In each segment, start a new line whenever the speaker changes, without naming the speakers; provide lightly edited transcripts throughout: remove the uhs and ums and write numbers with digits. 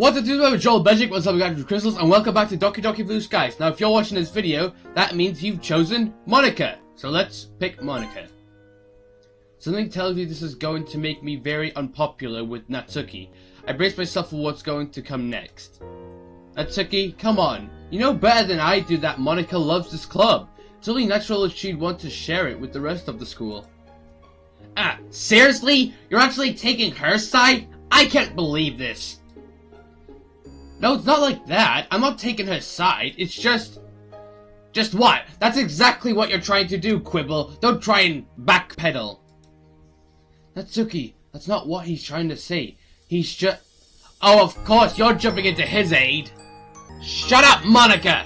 What's up, dudes? I'm Joel Bejic, what's up guys, Crystals, and welcome back to Doki Blue Skies. Now, if you're watching this video, that means you've chosen Monika. So let's pick Monika. Something tells me this is going to make me very unpopular with Natsuki. I brace myself for what's going to come next. Natsuki, come on. You know better than I do that Monika loves this club. It's only natural that she'd want to share it with the rest of the school. Ah, seriously? You're actually taking her side? I can't believe this. No, it's not like that. I'm not taking her side. It's just what? That's exactly what you're trying to do, Quibble. Don't try and backpedal. Natsuki, that's not what he's trying to say. He's just... Oh, of course, you're jumping into his aid. Shut up, Monika!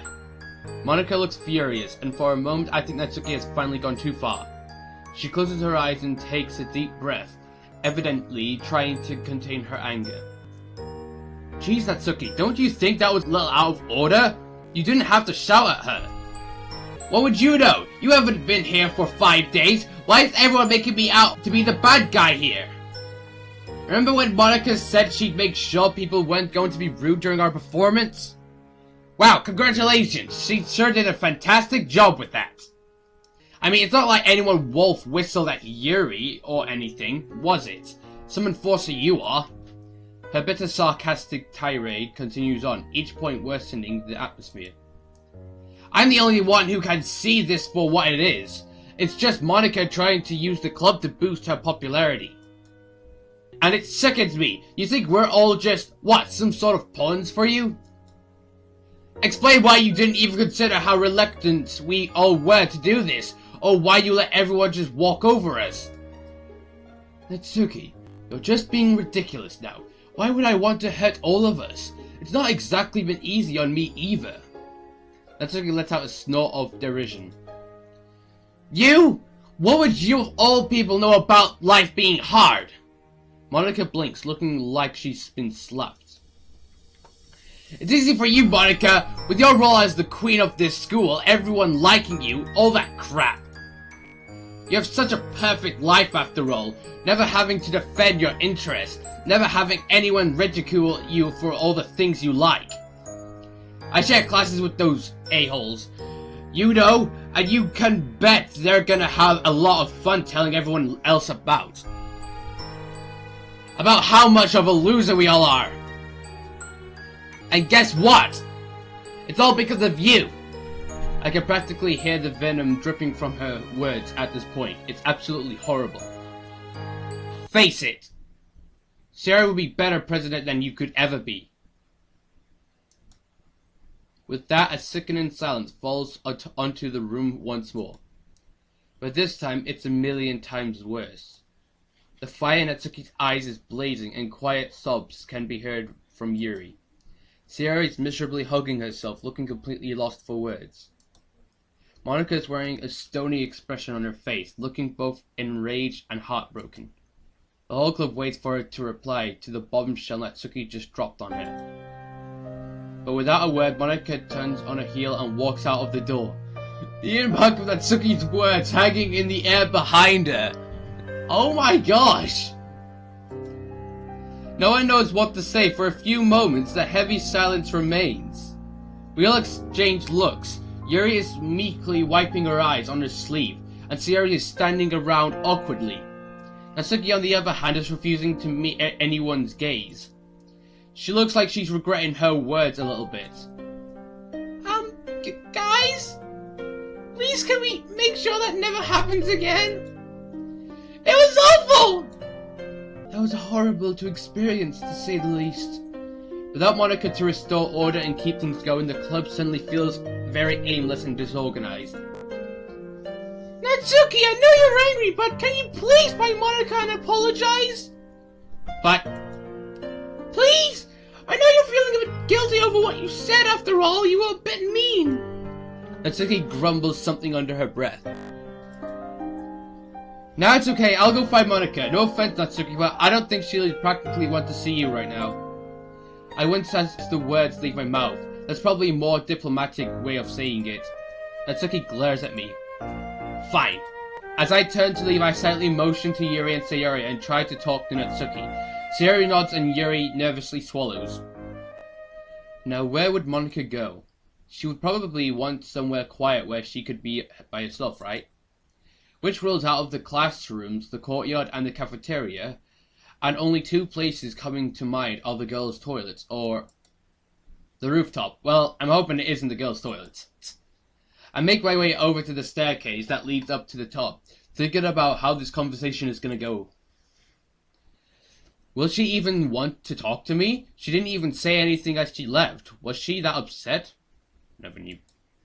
Monika looks furious, and for a moment I think Natsuki has finally gone too far. She closes her eyes and takes a deep breath, evidently trying to contain her anger. Jeez, Natsuki, don't you think that was a little out of order? You didn't have to shout at her. What would you know? You haven't been here for 5 days. Why is everyone making me out to be the bad guy here? Remember when Monika said she'd make sure people weren't going to be rude during our performance? Wow, congratulations. She sure did a fantastic job with that. I mean, it's not like anyone wolf whistled at Yuri or anything, was it? Some enforcer you are. Her bitter sarcastic tirade continues on, each point worsening the atmosphere. I'm the only one who can see this for what it is. It's just Monika trying to use the club to boost her popularity. And it sickens me. You think we're all just, what, some sort of pawns for you? Explain why you didn't even consider how reluctant we all were to do this, or why you let everyone just walk over us. Natsuki, you're just being ridiculous now. Why would I want to hurt all of us? It's not exactly been easy on me either. Natsuki lets out a snort of derision. You? What would you of all people know about life being hard? Monika blinks, looking like she's been slapped. It's easy for you, Monika. With your role as the queen of this school, everyone liking you, all that crap. You have such a perfect life after all, never having to defend your interests, never having anyone ridicule you for all the things you like. I share classes with those a-holes, you know, and you can bet they're gonna have a lot of fun telling everyone else about how much of a loser we all are. And guess what? It's all because of you. I can practically hear the venom dripping from her words at this point. It's absolutely horrible. Face it. Sarah would be better president than you could ever be. With that, a sickening silence falls onto the room once more. But this time, it's a million times worse. The fire in Natsuki's eyes is blazing, and quiet sobs can be heard from Yuri. Sarah is miserably hugging herself, looking completely lost for words. Monika is wearing a stony expression on her face, looking both enraged and heartbroken. The whole club waits for her to reply to the bombshell Natsuki just dropped on her. But without a word, Monika turns on her heel and walks out of the door. The impact of Natsuki's words hanging in the air behind her. Oh my gosh! No one knows what to say. For a few moments, the heavy silence remains. We all exchange looks. Yuri is meekly wiping her eyes on her sleeve, and Sierra is standing around awkwardly. Natsuki, on the other hand, is refusing to meet anyone's gaze. She looks like she's regretting her words a little bit. Guys? Please, can we make sure that never happens again? It was awful! That was horrible to experience, to say the least. Without Monika to restore order and keep things going, the club suddenly feels very aimless and disorganized. Natsuki, I know you're angry, but can you please find Monika and apologize? But... Please! I know you're feeling a bit guilty over what you said after all. You were a bit mean. Natsuki grumbles something under her breath. Now it's okay, I'll go find Monika. No offense, Natsuki, but I don't think she'll practically want to see you right now. I once as the words leave my mouth. That's probably a more diplomatic way of saying it. Natsuki glares at me. Fine. As I turn to leave, I silently motion to Yuri and Sayori and try to talk to Natsuki. Sayori nods and Yuri nervously swallows. Now, where would Monika go? She would probably want somewhere quiet where she could be by herself, right? Which rules out of the classrooms, the courtyard, and the cafeteria, and only two places coming to mind are the girls' toilets, or the rooftop. Well, I'm hoping it isn't the girls' toilets. I make my way over to the staircase that leads up to the top, thinking about how this conversation is gonna go. Will she even want to talk to me? She didn't even say anything as she left. Was she that upset? Never knew.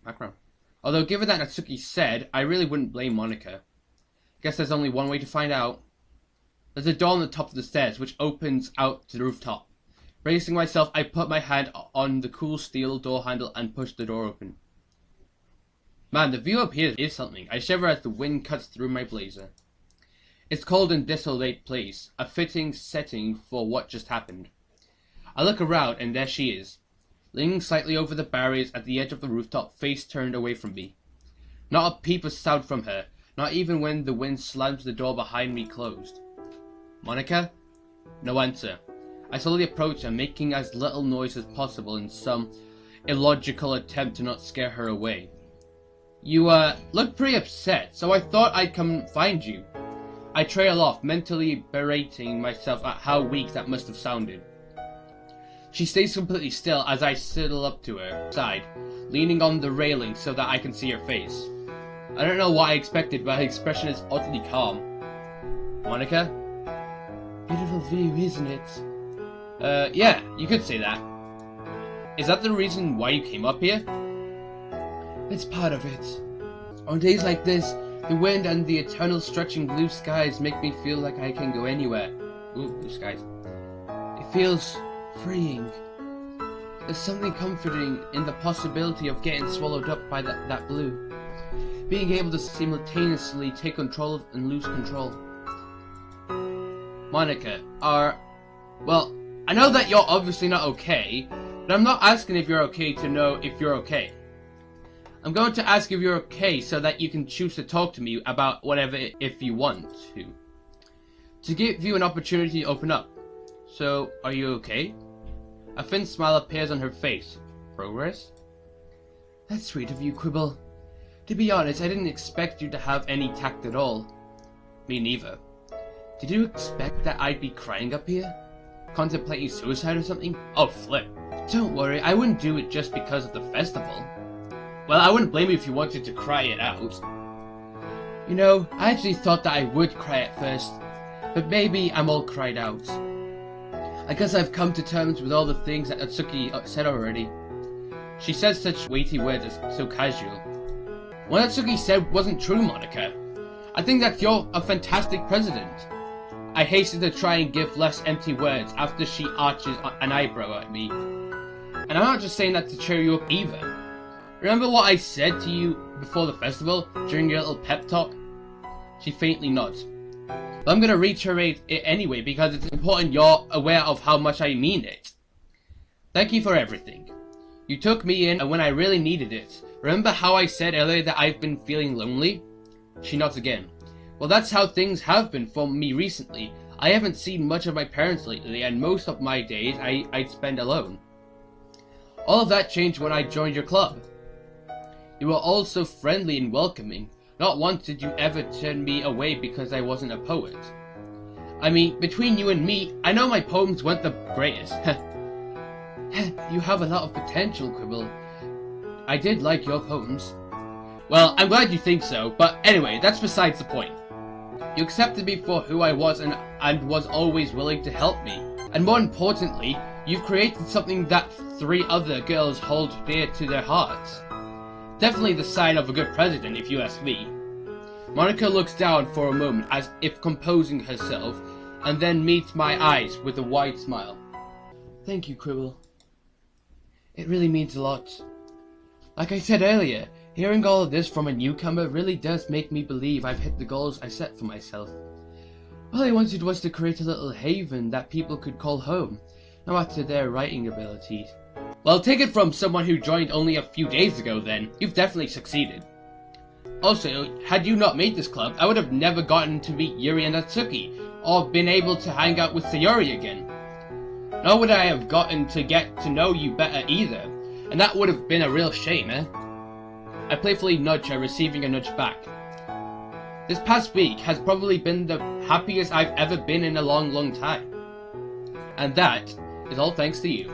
Background. Although, given that Natsuki said, I really wouldn't blame Monika. Guess there's only one way to find out. There's a door on the top of the stairs, which opens out to the rooftop. Bracing myself, I put my hand on the cool steel door handle and push the door open. Man, the view up here is something. I shiver as the wind cuts through my blazer. It's cold and desolate place, a fitting setting for what just happened. I look around, and there she is, leaning slightly over the barriers at the edge of the rooftop, face turned away from me. Not a peep of sound from her, not even when the wind slams the door behind me closed. Monika? No answer. I slowly approach her, making as little noise as possible in some illogical attempt to not scare her away. You, look pretty upset, so I thought I'd come find you. I trail off, mentally berating myself at how weak that must have sounded. She stays completely still as I sidle up to her side, leaning on the railing so that I can see her face. I don't know what I expected, but her expression is oddly calm. Monika? Beautiful view, isn't it? Yeah, you could say that. Is that the reason why you came up here? It's part of it. On days like this, the wind and the eternal stretching blue skies make me feel like I can go anywhere. Ooh, blue skies. It feels freeing. There's something comforting in the possibility of getting swallowed up by that blue. Being able to simultaneously take control and lose control. Monika, well, I know that you're obviously not okay, but I'm not asking if you're okay to know if you're okay. I'm going to ask if you're okay so that you can choose to talk to me about whatever if you want to. To give you an opportunity to open up. So, are you okay? A thin smile appears on her face. Progress? That's sweet of you, Quibble. To be honest, I didn't expect you to have any tact at all. Me neither. Did you expect that I'd be crying up here? Contemplating suicide or something? Oh, flip. Don't worry, I wouldn't do it just because of the festival. Well, I wouldn't blame you if you wanted to cry it out. You know, I actually thought that I would cry at first, but maybe I'm all cried out. I guess I've come to terms with all the things that Natsuki said already. She says such weighty words as so casual. What Natsuki said wasn't true, Monika. I think that you're a fantastic president. I hasten to try and give less empty words after she arches an eyebrow at me. And I'm not just saying that to cheer you up either. Remember what I said to you before the festival, during your little pep talk? She faintly nods. But I'm gonna reiterate it anyway because it's important you're aware of how much I mean it. Thank you for everything. You took me in when I really needed it. Remember how I said earlier that I've been feeling lonely? She nods again. Well, that's how things have been for me recently. I haven't seen much of my parents lately, and most of my days I'd spend alone. All of that changed when I joined your club. You were all so friendly and welcoming. Not once did you ever turn me away because I wasn't a poet. I mean, between you and me, I know my poems weren't the greatest. You have a lot of potential, Quibble. I did like your poems. Well, I'm glad you think so, but anyway, that's besides the point. You accepted me for who I was and was always willing to help me. And more importantly, you've created something that 3 other girls hold dear to their hearts. Definitely the sign of a good president, if you ask me. Monika looks down for a moment as if composing herself, and then meets my eyes with a wide smile. Thank you, Quibble. It really means a lot. Like I said earlier, hearing all of this from a newcomer really does make me believe I've hit the goals I set for myself. All I wanted was to create a little haven that people could call home, no matter their writing abilities. Well, take it from someone who joined only a few days ago then. You've definitely succeeded. Also, had you not made this club, I would have never gotten to meet Yuri and Natsuki, or been able to hang out with Sayori again. Nor would I have gotten to get to know you better either, and that would have been a real shame, eh? I playfully nudge her, receiving a nudge back. This past week has probably been the happiest I've ever been in a long time. And that is all thanks to you.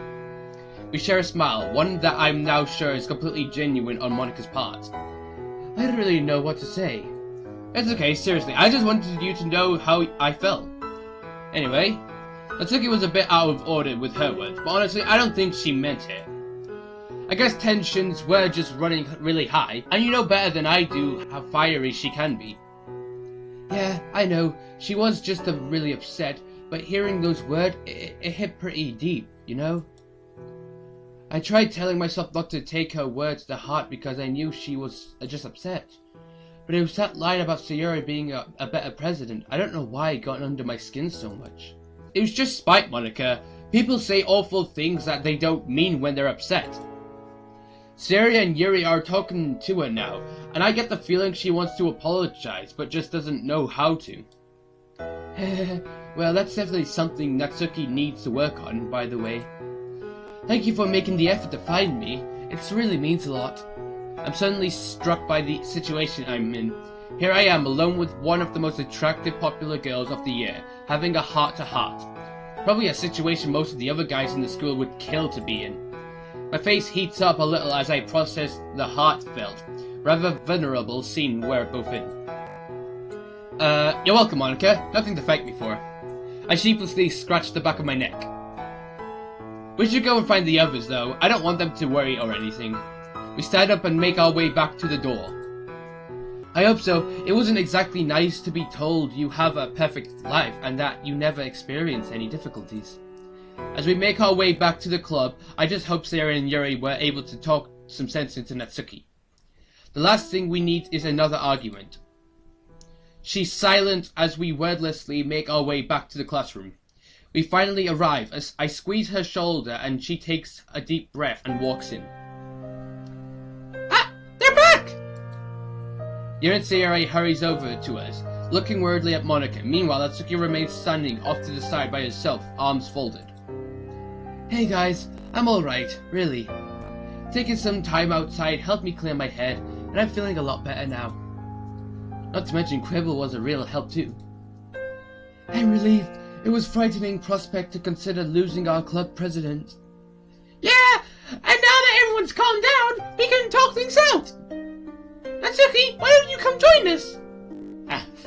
We share a smile, one that I'm now sure is completely genuine on Monika's part. I don't really know what to say. It's okay, seriously, I just wanted you to know how I felt. Anyway, Natsuki was a bit out of order with her words, but honestly, I don't think she meant it. I guess tensions were just running really high, and you know better than I do how fiery she can be. Yeah, I know, she was just really upset, but hearing those words, it hit pretty deep, you know? I tried telling myself not to take her words to heart because I knew she was just upset. But it was that line about Sayori being a better president. I don't know why it got under my skin so much. It was just spite, Monika. People say awful things that they don't mean when they're upset. Sayori and Yuri are talking to her now, and I get the feeling she wants to apologize, but just doesn't know how to. Well, that's definitely something Natsuki needs to work on, by the way. Thank you for making the effort to find me. It really means a lot. I'm suddenly struck by the situation I'm in. Here I am, alone with one of the most attractive popular girls of the year, having a heart-to-heart. Probably a situation most of the other guys in the school would kill to be in. My face heats up a little as I process the heartfelt, rather vulnerable scene we're both in. You're welcome, Monika. Nothing to thank me for. I sheepishly scratch the back of my neck. We should go and find the others, though. I don't want them to worry or anything. We stand up and make our way back to the door. I hope so. It wasn't exactly nice to be told you have a perfect life and that you never experience any difficulties. As we make our way back to the club, I just hope Sarah and Yuri were able to talk some sense into Natsuki. The last thing we need is another argument. She's silent as we wordlessly make our way back to the classroom. We finally arrive as I squeeze her shoulder and she takes a deep breath and walks in. Ah! They're back! Yuri and Sayori hurries over to us, looking worriedly at Monika. Meanwhile, Natsuki remains standing off to the side by herself, arms folded. Hey guys, I'm alright, really. Taking some time outside helped me clear my head, and I'm feeling a lot better now. Not to mention Quibble was a real help too. I'm relieved. It was a frightening prospect to consider losing our club president. Yeah, and now that everyone's calmed down, we can talk things out. Natsuki, why don't you come join us?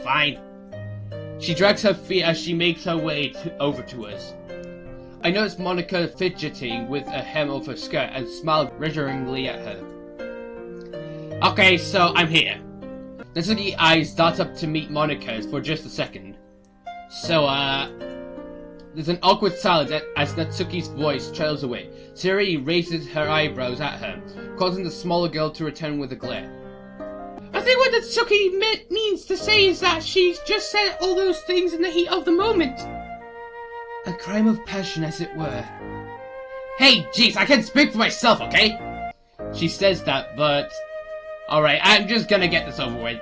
Fine. She drags her feet as she makes her way over to us. I notice Monika fidgeting with a hem of her skirt and smile reassuringly at her. Okay, so I'm here. Natsuki's eyes dart up to meet Monika's for just a second. So, there's an awkward silence as Natsuki's voice trails away. Sayori raises her eyebrows at her, causing the smaller girl to return with a glare. I think what Natsuki means to say is that she's just said all those things in the heat of the moment. A crime of passion, as it were. Hey, jeez, I can speak for myself, okay? She says that, but... Alright, I'm just gonna get this over with.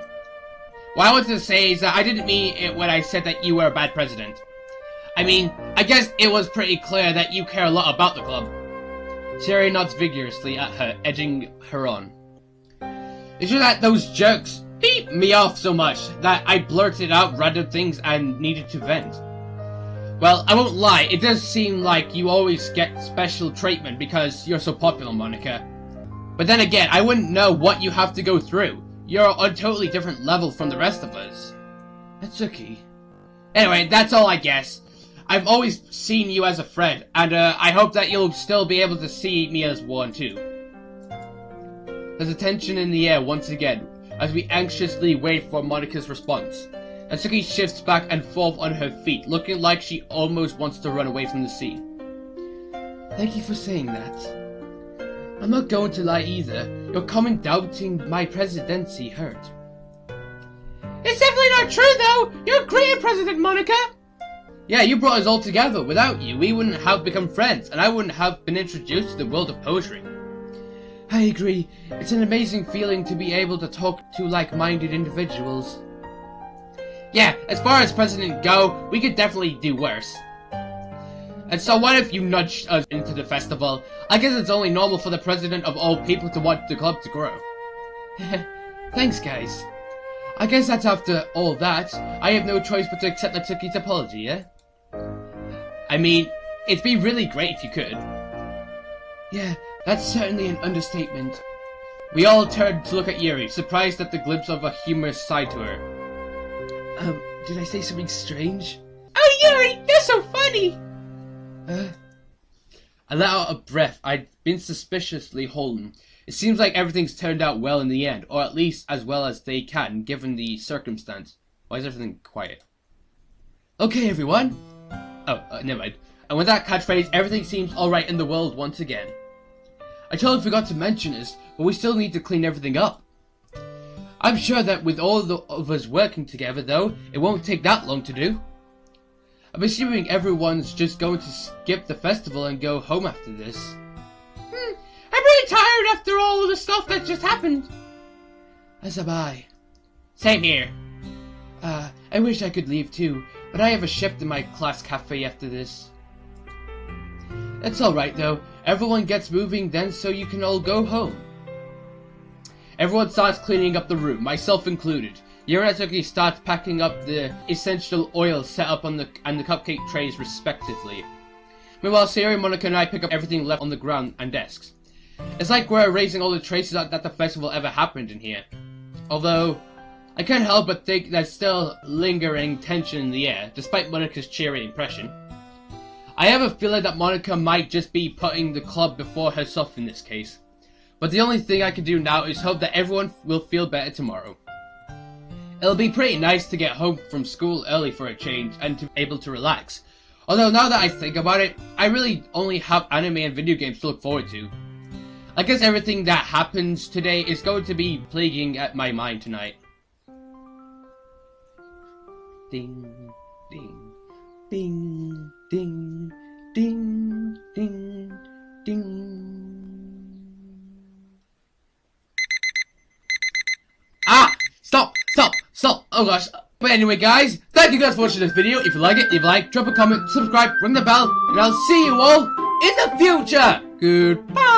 What I wanted to say is that I didn't mean it when I said that you were a bad president. I mean, I guess it was pretty clear that you care a lot about the club. Sayori nods vigorously at her, edging her on. It's just that those jerks beat me off so much that I blurted out random things and needed to vent. Well, I won't lie, it does seem like you always get special treatment because you're so popular, Monika. But then again, I wouldn't know what you have to go through. You're on a totally different level from the rest of us. Natsuki. Anyway, that's all I guess. I've always seen you as a friend, and I hope that you'll still be able to see me as one too. There's a tension in the air once again, as we anxiously wait for Monika's response. Natsuki shifts back and forth on her feet, looking like she almost wants to run away from the scene. Thank you for saying that. I'm not going to lie either. Your comment doubting my presidency hurt. It's definitely not true though! You're great at President Monika! Yeah, you brought us all together. Without you, we wouldn't have become friends, and I wouldn't have been introduced to the world of poetry. I agree. It's an amazing feeling to be able to talk to like-minded individuals. Yeah, as far as president go, we could definitely do worse. And so what if you nudge us into the festival? I guess it's only normal for the president of all people to want the club to grow. Thanks, guys. I guess that's after all that. I have no choice but to accept the Tookie's apology, yeah? I mean, it'd be really great if you could. Yeah, that's certainly an understatement. We all turned to look at Yuri, surprised at the glimpse of a humorous side to her. Did I say something strange? Oh, Yuri, you're so funny! I let out a breath. I'd been suspiciously holding. It seems like everything's turned out well in the end, or at least as well as they can, given the circumstance. Why is everything quiet? Okay, everyone. Oh, never mind. And with that catchphrase, everything seems alright in the world once again. I totally forgot to mention this, but we still need to clean everything up. I'm sure that with all of us working together, though, it won't take that long to do. I'm assuming everyone's just going to skip the festival and go home after this. I'm really tired after all of the stuff that just happened. As am I. Same here. I wish I could leave too, but I have a shift in my class cafe after this. That's alright though. Everyone gets moving then so you can all go home. Everyone starts cleaning up the room, myself included. Yuri starts packing up the essential oils set up on the cupcake trays respectively. Meanwhile, Siri, Monika and I pick up everything left on the ground and desks. It's like we're erasing all the traces that the festival ever happened in here. Although, I can't help but think there's still lingering tension in the air, despite Monika's cheery impression. I have a feeling that Monika might just be putting the club before herself in this case. But the only thing I can do now is hope that everyone will feel better tomorrow. It'll be pretty nice to get home from school early for a change and to be able to relax. Although now that I think about it, I really only have anime and video games to look forward to. I guess everything that happens today is going to be plaguing at my mind tonight. Ding, ding, ding, ding, ding, ding, ding. Ah! Stop! Oh gosh. But anyway guys, thank you guys for watching this video. If you like it, leave a like, drop a comment, subscribe, ring the bell, and I'll see you all in the future! Goodbye!